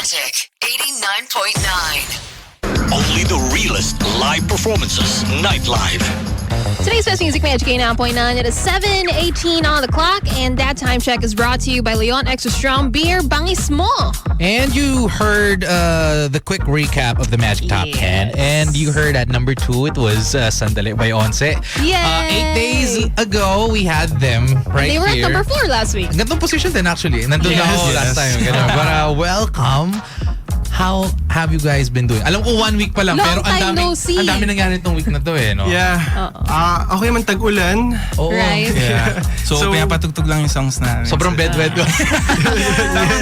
Magic 89.9. Only the realest live performances. Nightlife. Today's Best Music Magic 89.9. It is 7:18 on the clock, and that time check is brought to you by Leon Extra Strong Beer Bangis Mo. And you heard the quick recap of the Magic Top 10. And you heard at number 2, it was Sandali by Once. Yay! 8 days ago, we had them right They were here. at number 4 last week. Gandong position din actually. Nandun na ako last time. Ganun. But welcome. How have you guys been doing? Alam ko 1 week pa lang, Long pero time no see. ang dami nangyari itong week na to eh, no? Yeah. Okay man tag-ulan. Oo. Right? Yeah. So pinapatugtog lang yung songs na. Sobrang bedwed.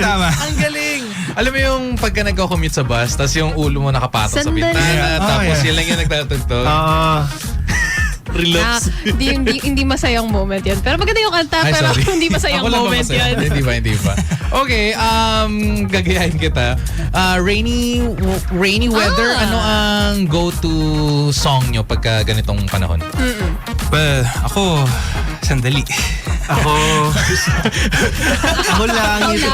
Tama. Ang galing! Alam mo yung pagka nagko-commute sa bus, tapos yung ulo mo nakapatong sa Sandali. bintana, tapos yeah. yun lang yung nagtatugtog. Ah, hindi masayang moment yan. Pero maganda yung kanta, Ay, pero sorry. hindi masayang Ako lang ba moment masaya? yan. Hindi ba? Okay, gagayahin kita. Rainy weather, ano ang go-to song nyo pagka ganitong panahon? Well, ako, sandali. Ako langit.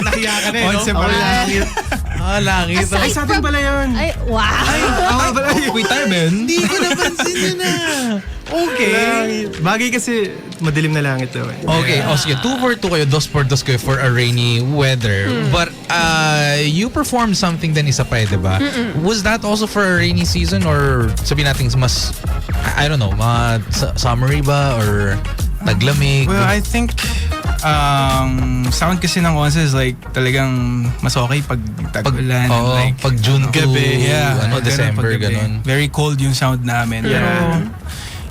Nahiya ka na eh, no? Once pa langit. Langit. Ay, sa atin pala yun. Ay, wow! Ako pala yun. Wait tayo, Ben. Hindi ko napansin yun na. Okay. Langit. Bagay kasi madilim na langit daw eh. Okay, sige, 2 for 2 kayo, 2 for 2 kayo for a rainy weather. But you performed something din isa pa eh, diba? Was that also for a rainy season or sabihin natin mas, I don't know, summery ba or taglamig? Well, I think sound kasi ng Once is like talagang mas okay pag tag-ulan. Oo, like, pag June to gabi, yeah, pag December, gabi. ganun. Very cold yung sound namin. Yeah. Pero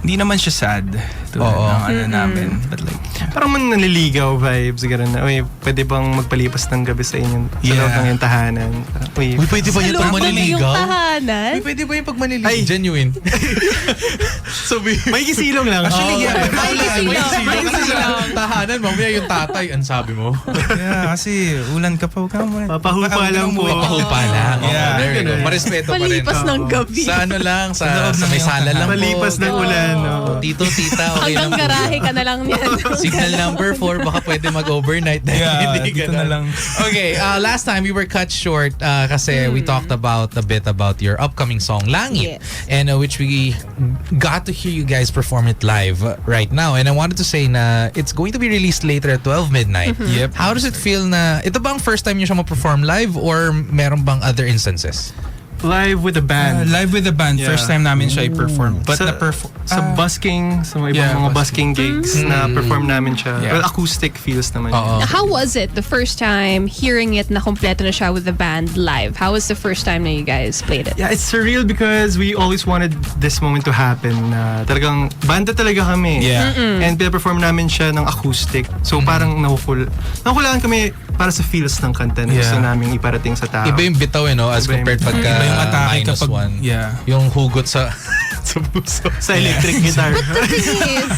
hindi naman siya sad. Tulad ng ano namin. But like, Parang man naliligaw vibes. Gano'n na, uy, pwede bang magpalipas ng gabi sa inyong sa Yeah. loob ng iyong tahanan? Uy, Pwede ba yung pag Yung maniligaw? tahanan? Pwede ba yung pag maniligaw? Ay. Genuine. Sabi, may kisilong lang. Actually, yeah. May kisilong. Tahanan, mamaya yung tatay, ang sabi mo. yeah, kasi ulan ka pa. Huwag ka muna. Papahupa lang po. Papahupa lang. Yeah. There you go. Marespeto pa rin. Palipas ng gabi. Sa ano lang, sa loob ng may iyong sala lang po. Palipas ng ulan. Tito, tita, okay lang Hanggang po. garahe ka na lang yan. Signal number 4, baka pwede mag-overnight. Yeah, Hindi dito ganun. na lang. Okay, last time we were cut short kasi we talked about a bit about your upcoming song, Langit. Yes. And which we got to hear you guys perform it live right now. And I wanted to say na it's going to be released later at 12 midnight. Yep. How does it feel na, ito bang first time nyo siya ma-perform live or meron bang other instances? Live with a band. Live with the band. Yeah. First time namin siya i-perform. But sa busking, sa mga mga busking gigs na perform namin siya. Yeah. Well, acoustic feels naman. Oo. How was it the first time hearing it na kompleto na siya with the band live? How was the first time na you guys played it? Yeah, it's surreal because we always wanted this moment to happen. Na talagang banda talaga kami. Yeah. And pina-perform namin siya ng acoustic. So parang nahuhulaan kami para sa feels ng kanta na gusto Yeah. namin iparating sa tao. Iba yung bitaw eh, no? As Iba yung- compared pagka Iba yung atake minus kapag- 1. yeah. Yung hugot sa puso. Sa electric guitar. The thing is,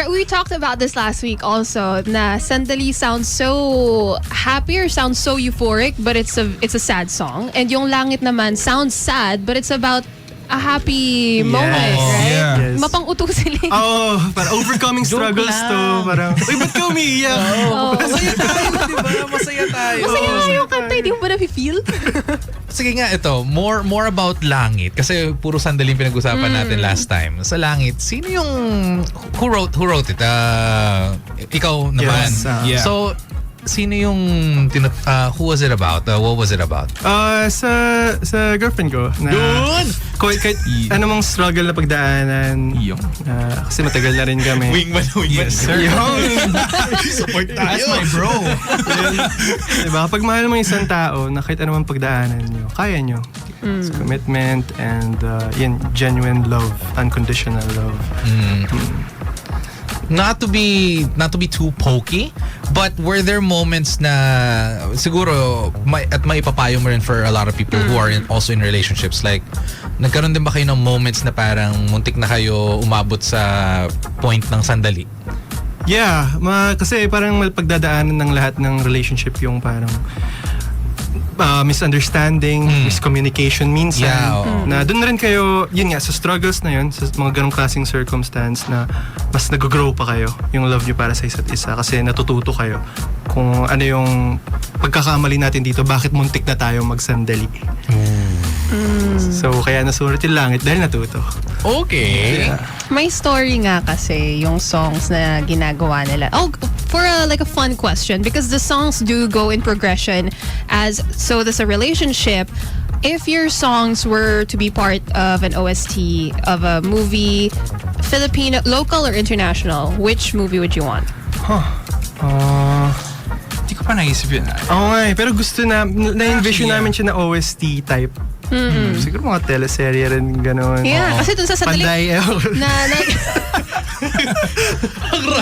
we talked about this last week also, na Sandali sounds so happy or sounds so euphoric, but it's a sad song. And yung Langit naman sounds sad, but it's about a happy moment, right? Yeah. Yes. Mapang-utusin lang. Oh, para overcoming struggles to. Parang, uy, ba't ka umiiyak? Masaya tayo, di ba? Masaya tayo. Masaya nga yung kanta, hindi mo ba na-feel? Sige nga, ito, more about Langit. Kasi puro sandaling pinag-usapan natin last time. Sa Langit, sino yung, who wrote it? Ikaw naman. Yes, yeah. So, sino yung, who was it about? What was it about? Sa girlfriend ko. Na, Yun! Kahit anumang struggle na pagdaanan. Yung. Kasi matagal na rin kami. Wingman. Yes, sir. Yun. Support tayo. That's my bro. Diba? Kapag mahal mo yung isang tao na kahit anumang pagdaanan nyo, kaya nyo. It's commitment and yun, genuine love, unconditional love. Not to be too pokey, but were there moments na siguro at maipapayo mo rin for a lot of people who are also in relationships, like nagkaroon din ba kayo ng moments na parang muntik na kayo umabot sa point ng sandali? Yeah, kasi parang pagdadaanan ng lahat ng relationship yung parang misunderstanding, miscommunication minsan. Yeah, oo. Na doon na rin kayo, yun nga, sa struggles na yun, sa mga ganong klaseng circumstance na mas nag-grow pa kayo yung love nyo para sa isa't isa kasi natututo kayo kung ano yung pagkakamali natin dito, bakit muntik na tayo magsandali. So, kaya nasulat yung langit dahil natuto. Okay. May story nga kasi yung songs na ginagawa nila. Oh, for like a fun question, because the songs do go in progression as so there's a relationship. If your songs were to be part of an OST of a movie, Filipino, local or international, which movie would you want? Hindi ko pa naisip yun. Oo nga eh, pero gusto na-envision namin siya na OST type. Siguro mga teleserye rin, gano'n. Yeah, kasi dun sa sandali Panday. na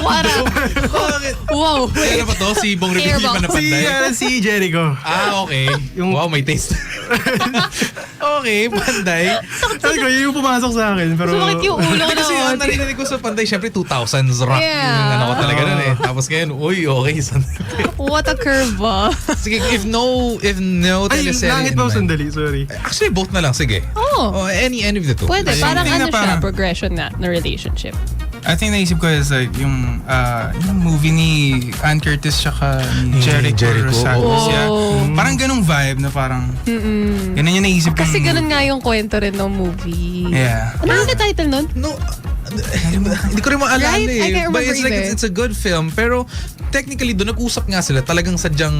What up? Wow. Ano ba to? Si Bong Revit Airball. pa na panday? Si Jericho. Okay. Wow, may taste. Okay, panday. Sabi ko, yun yung pumasok sa akin. Pero, Sumakit yung ulo ko Kasi ang na. narinig ko sa panday, syempre 2000s rock. Yeah. Yung ano ko talaga nun eh. Tapos ngayon, uy, okay. What a curveball. Sige, if no ay, teleserye langit in ba o mind. sandali? Sorry. Actually, both na lang. Sige. Oh. Any of the two. Pwede, Ay, parang something ano na siya, parang- progression na relationship. I think naisip ko is like yung movie ni Ann Curtis tsaka ni Jericho Rosales. Oh. Yeah. Parang ganung vibe na parang ganun yung naisip ko. Kasi ganun nga yung kwento rin ng movie. Yeah. Ano ang title nun? No, hindi ko rin maalala Right? I eh. can't But remember it's like, either. it's a good film. Pero technically, doon nag-usap nga sila. Talagang sadyang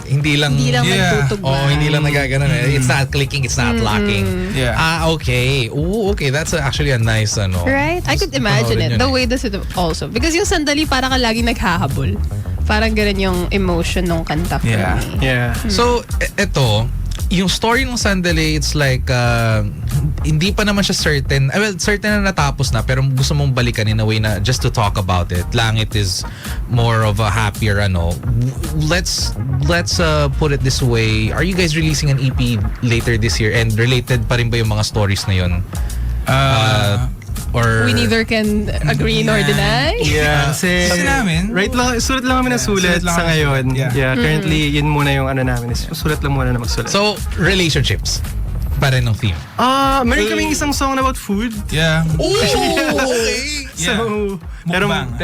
hindi lang Hindi lang Yeah. nagtutugma. Oh, hindi lang nagaganon eh. It's not clicking, it's not locking. Yeah. Okay. Ooh, okay. That's actually a nice ano. Right? I could imagine Panoorin it. yun The eh. way this is also. Because yung sandali, parang ka laging naghahabol. Parang ganun yung emotion ng kanta for Yeah. me. Yeah. So, eto, yung story ng Sandali, it's like, hindi pa naman siya certain. Well, certain na natapos na, pero gusto mong balikan in a way na just to talk about it. Langit is more of a happier, ano. Let's put it this way. Are you guys releasing an EP later this year? And related pa rin ba yung mga stories na yun? Or We neither can agree nor deny. Yeah, kasi Kasi namin. right lang, sulat lang kami ng sulat sulat lang sa kami. ngayon. Yeah. Currently, yun muna yung ano namin. Is sulat lang muna na magsulat. So, relationships pa rin ng theme. meron kaming isang song about food. Yeah. Okay. Yeah. So, pero Mukbang.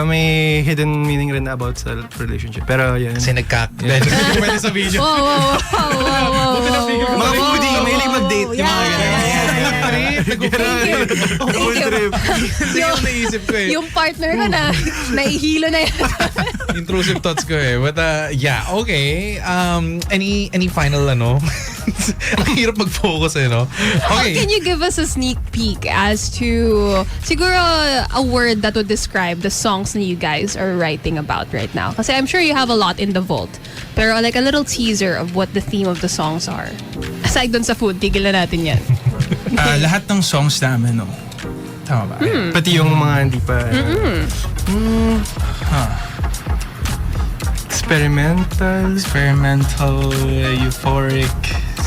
may hidden meaning rin about sa relationship. Pero yan. Kasi pwede sa video. Wow. Mga foodie, mahilig mag-date. Yung mga ganun. Thank you. Kasi yung naisip ko eh. Yung partner ko na naihilo na yan. Intrusive thoughts ko eh. But yeah, okay. Any final ano? Ang hirap mag-focus eh, no? Okay. Can you give us a sneak peek as to siguro a word that would describe the songs that you guys are writing about right now? Kasi I'm sure you have a lot in the vault. Pero like a little teaser of what the theme of the songs are. Aside dun sa food, tigil na natin yan. Lahat ng songs namin, no? Tama ba? Pati yung mga hindi pa. Experimental, euphoric.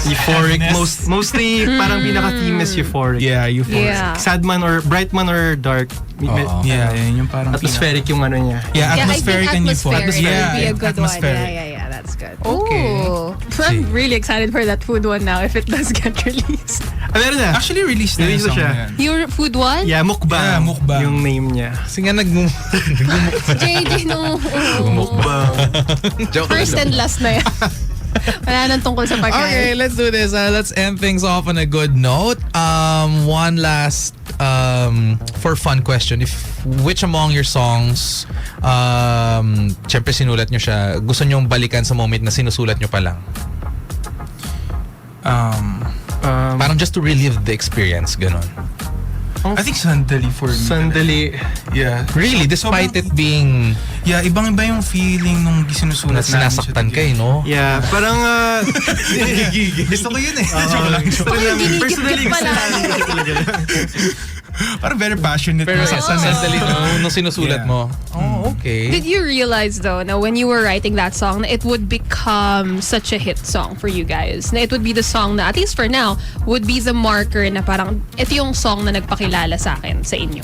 Euphoric. Mostly, parang pinaka-theme is euphoric. Yeah, euphoric. Yeah. Sad man or bright man or dark. Yeah, yun yung parang Atmospheric yung ano niya. Yeah, Yeah, I atmospheric think and atmospheric euphoric. would be a good one. atmospheric. Yeah, that's good. Okay. Ooh. I'm really excited for that food one now if it does get released. Meron na. Actually, released na Released yung na song siya. na yan. Your food one? Yeah, mukbang. Yeah, mukbang. Yung name niya. Kasi nga nagmumukha. JJ, no. Mukbang. Joke First lang. and last na yan. Wala nang tungkol sa Okay, pagkain. let's do this. Let's end things off on a good note. One last for fun question. Which among your songs, syempre sinulat nyo siya, gusto nyong balikan sa moment na sinusulat nyo pa lang? Parang just to relive the experience, ganon. I think Sandali for me. Sandali. Yeah. Really, despite it being Yeah, ibang-iba yung feeling nung na sinusulat namin siya sinasaktan together. kayo, no? Yeah, parang Gusto ko yun eh. Joke lang. gusto ko namin. Personally, gusto pala. namin kasi talaga. Parang very passionate. Pero na sa sandali, nung sinusulat Yeah. mo, okay. Did you realize though na when you were writing that song na it would become such a hit song for you guys? Na it would be the song na, at least for now, would be the marker na parang ito yung song na nagpakilala sa akin, sa inyo.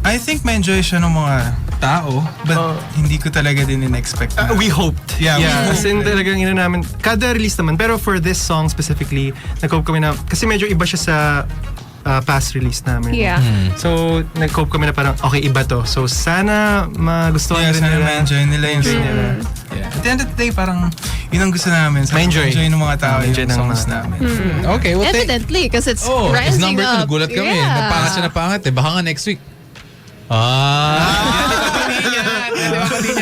I think ma-enjoy siya ng mga tao, but hindi ko talaga din in-expect na. We hoped. Yeah, we yeah. hoped. As in talagang ina namin, kada release naman, pero for this song specifically, nag-hope kami na, kasi medyo iba siya sa past release namin. Yeah. So, nag-cope kami na parang, okay, iba to. So, sana magustuhan Yeah, rin sana nila. ma-enjoy nila yung Enjoy nila. Yeah. At the end of the day, parang yun ang gusto namin. Sana Ma-enjoy. enjoy ng mga tao Ma-enjoy yung ng songs mga- namin. Okay, well, Evidently, because it's Oh, his rising number 2, up. nagulat kami. Yeah. Napangat siya na pangat eh. Baka nga next week.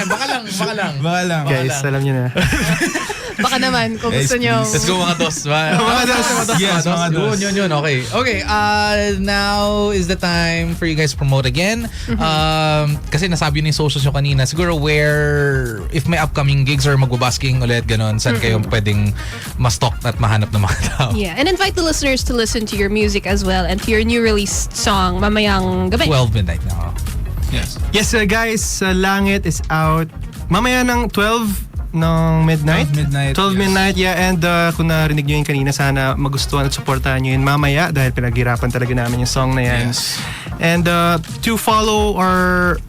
Baka lang. Baka lang. Guys, alam niyo na. Baka naman, kung Guys, gusto nyo. Let's go mga dos. Mga dos. Yes, mga dos. Yun. Okay. Now is the time for you guys to promote again. Kasi nasabi ni socials nyo kanina. Siguro where, if may upcoming gigs or magbabasking ulit, ganon, saan kayo pwedeng ma-stalk at mahanap ng mga tao? Yeah, and invite the listeners to listen to your music as well and to your new released song, Mamayang Gabi. 12 midnight now. Yes. Yes, guys, Langit is out mamaya ng 12 ng midnight. 12 midnight, 12 yes. midnight, yeah. And kung narinig nyo yun kanina, sana magustuhan at supportahan nyo yun mamaya dahil pinaghirapan talaga namin yung song na yan. Yes. And to follow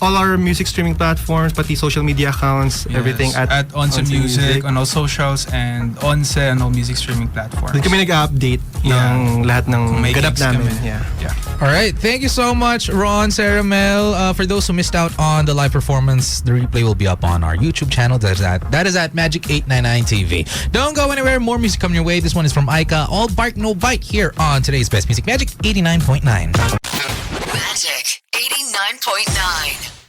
all our music streaming platforms, pati social media accounts, everything at Onse Music, on all socials, and Onse on all music streaming platforms. Doon kami nag-update Yeah. ng lahat ng May ganap gigs namin. kami. Yeah. All right. Thank you so much, Ron, Sarah Mel. For those who missed out on the live performance, the replay will be up on our YouTube channel. That is at Magic 899 TV. Don't go anywhere. More music coming your way. This one is from Aika. All bark, no bite here on today's Best Music Magic 89.9. Magic 89.9.